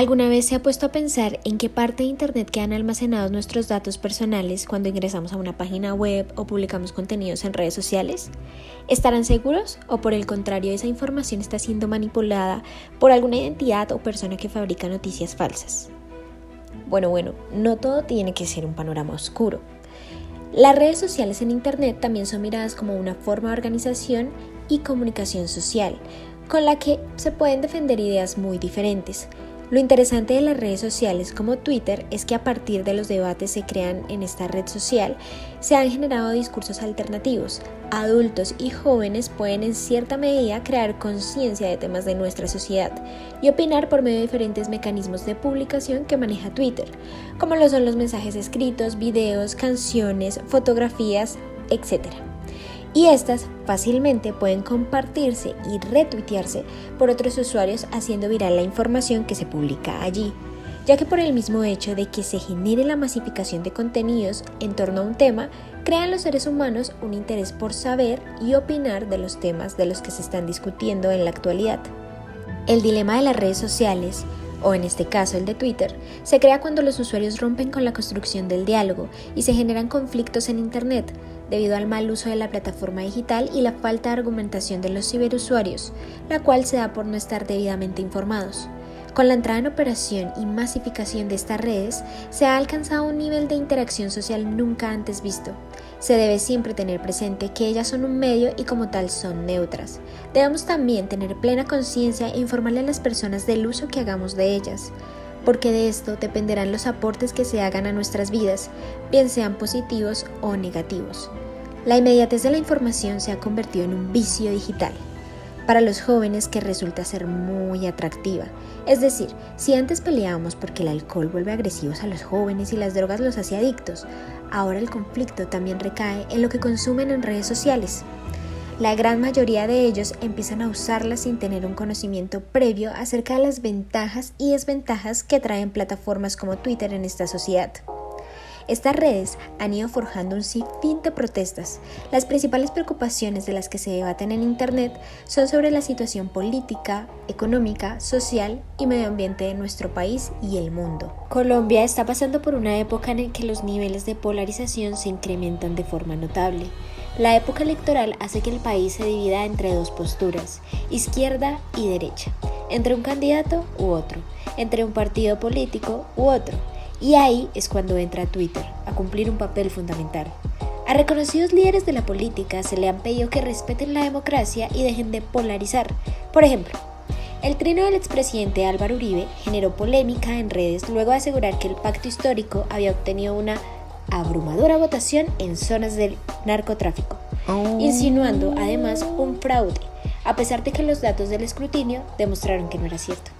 ¿Alguna vez se ha puesto a pensar en qué parte de Internet quedan almacenados nuestros datos personales cuando ingresamos a una página web o publicamos contenidos en redes sociales? ¿Estarán seguros o por el contrario esa información está siendo manipulada por alguna identidad o persona que fabrica noticias falsas? Bueno, no todo tiene que ser un panorama oscuro. Las redes sociales en Internet también son miradas como una forma de organización y comunicación social, con la que se pueden defender ideas muy diferentes. Lo interesante de las redes sociales como Twitter es que a partir de los debates que se crean en esta red social, se han generado discursos alternativos. Adultos y jóvenes pueden en cierta medida crear conciencia de temas de nuestra sociedad y opinar por medio de diferentes mecanismos de publicación que maneja Twitter, como lo son los mensajes escritos, videos, canciones, fotografías, etc. Y estas fácilmente pueden compartirse y retuitearse por otros usuarios haciendo viral la información que se publica allí, ya que por el mismo hecho de que se genere la masificación de contenidos en torno a un tema, crean los seres humanos un interés por saber y opinar de los temas de los que se están discutiendo en la actualidad. El dilema de las redes sociales, o en este caso el de Twitter, se crea cuando los usuarios rompen con la construcción del diálogo y se generan conflictos en Internet, debido al mal uso de la plataforma digital y la falta de argumentación de los ciberusuarios, la cual se da por no estar debidamente informados. Con la entrada en operación y masificación de estas redes, se ha alcanzado un nivel de interacción social nunca antes visto. Se debe siempre tener presente que ellas son un medio y como tal son neutras. Debemos también tener plena conciencia e informarle a las personas del uso que hagamos de ellas, porque de esto dependerán los aportes que se hagan a nuestras vidas, bien sean positivos o negativos. La inmediatez de la información se ha convertido en un vicio digital para los jóvenes que resulta ser muy atractiva. Es decir, si antes peleábamos porque el alcohol vuelve agresivos a los jóvenes y las drogas los hace adictos, ahora el conflicto también recae en lo que consumen en redes sociales. La gran mayoría de ellos empiezan a usarlas sin tener un conocimiento previo acerca de las ventajas y desventajas que traen plataformas como Twitter en esta sociedad. Estas redes han ido forjando un sinfín de protestas. Las principales preocupaciones de las que se debaten en Internet son sobre la situación política, económica, social y medio ambiente de nuestro país y el mundo. Colombia está pasando por una época en la que los niveles de polarización se incrementan de forma notable. La época electoral hace que el país se divida entre dos posturas, izquierda y derecha, entre un candidato u otro, entre un partido político u otro. Y ahí es cuando entra Twitter a cumplir un papel fundamental. A reconocidos líderes de la política se le han pedido que respeten la democracia y dejen de polarizar. Por ejemplo, el trino del expresidente Álvaro Uribe generó polémica en redes luego de asegurar que el pacto histórico había obtenido una abrumadora votación en zonas del narcotráfico, insinuando además un fraude, a pesar de que los datos del escrutinio demostraron que no era cierto.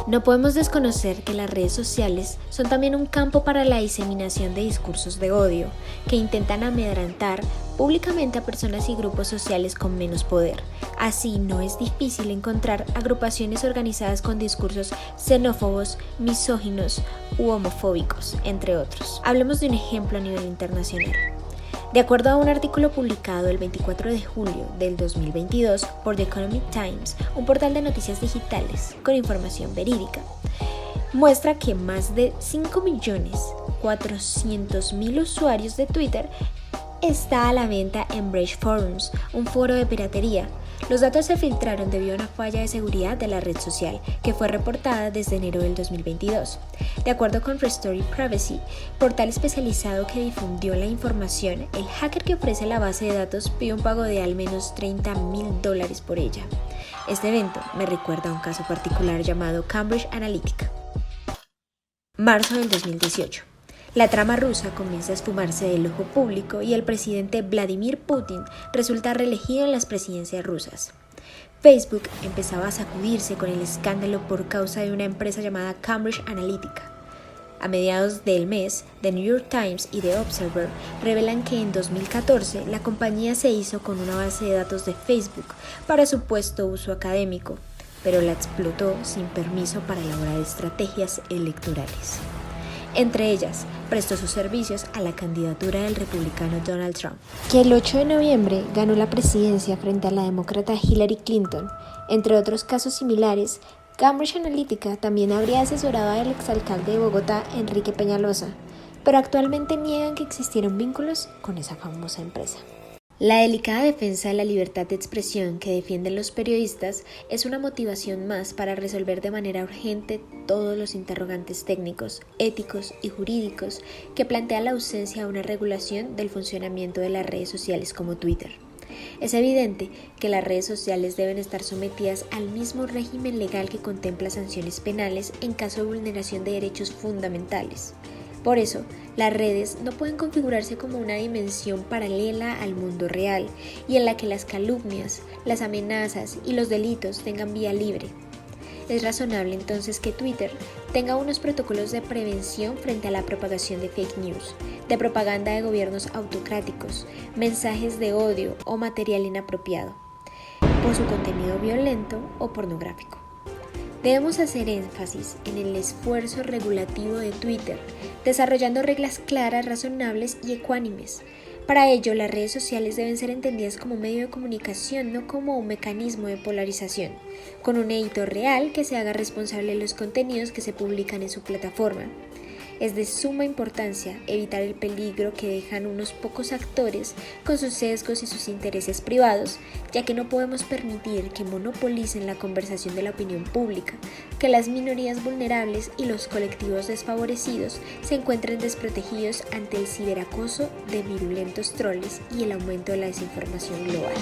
No podemos desconocer que las redes sociales son también un campo para la diseminación de discursos de odio, que intentan amedrentar públicamente a personas y grupos sociales con menos poder. Así, no es difícil encontrar agrupaciones organizadas con discursos xenófobos, misóginos u homofóbicos, entre otros. Hablemos de un ejemplo a nivel internacional. De acuerdo a un artículo publicado el 24 de julio del 2022 por The Economic Times, un portal de noticias digitales con información verídica, muestra que más de 5.400.000 usuarios de Twitter está a la venta en Brave Forums, un foro de piratería. Los datos se filtraron debido a una falla de seguridad de la red social, que fue reportada desde enero del 2022. De acuerdo con Restore Privacy, portal especializado que difundió la información, el hacker que ofrece la base de datos pidió un pago de al menos $30.000 por ella. Este evento me recuerda a un caso particular llamado Cambridge Analytica. Marzo del 2018. La trama rusa comienza a esfumarse del ojo público y el presidente Vladimir Putin resulta reelegido en las presidencias rusas. Facebook empezaba a sacudirse con el escándalo por causa de una empresa llamada Cambridge Analytica. A mediados del mes, The New York Times y The Observer revelan que en 2014 la compañía se hizo con una base de datos de Facebook para supuesto uso académico, pero la explotó sin permiso para elaborar estrategias electorales. Entre ellas, prestó sus servicios a la candidatura del republicano Donald Trump, que el 8 de noviembre ganó la presidencia frente a la demócrata Hillary Clinton. Entre otros casos similares, Cambridge Analytica también habría asesorado al exalcalde de Bogotá, Enrique Peñalosa, pero actualmente niegan que existieron vínculos con esa famosa empresa. La delicada defensa de la libertad de expresión que defienden los periodistas es una motivación más para resolver de manera urgente todos los interrogantes técnicos, éticos y jurídicos que plantea la ausencia de una regulación del funcionamiento de las redes sociales como Twitter. Es evidente que las redes sociales deben estar sometidas al mismo régimen legal que contempla sanciones penales en caso de vulneración de derechos fundamentales. Por eso, las redes no pueden configurarse como una dimensión paralela al mundo real y en la que las calumnias, las amenazas y los delitos tengan vía libre. Es razonable entonces que Twitter tenga unos protocolos de prevención frente a la propagación de fake news, de propaganda de gobiernos autocráticos, mensajes de odio o material inapropiado, por su contenido violento o pornográfico. Debemos hacer énfasis en el esfuerzo regulativo de Twitter, desarrollando reglas claras, razonables y ecuánimes. Para ello, las redes sociales deben ser entendidas como medio de comunicación, no como un mecanismo de polarización, con un editor real que se haga responsable de los contenidos que se publican en su plataforma. Es de suma importancia evitar el peligro que dejan unos pocos actores con sus sesgos y sus intereses privados, ya que no podemos permitir que monopolicen la conversación de la opinión pública, que las minorías vulnerables y los colectivos desfavorecidos se encuentren desprotegidos ante el ciberacoso de virulentos troles y el aumento de la desinformación global.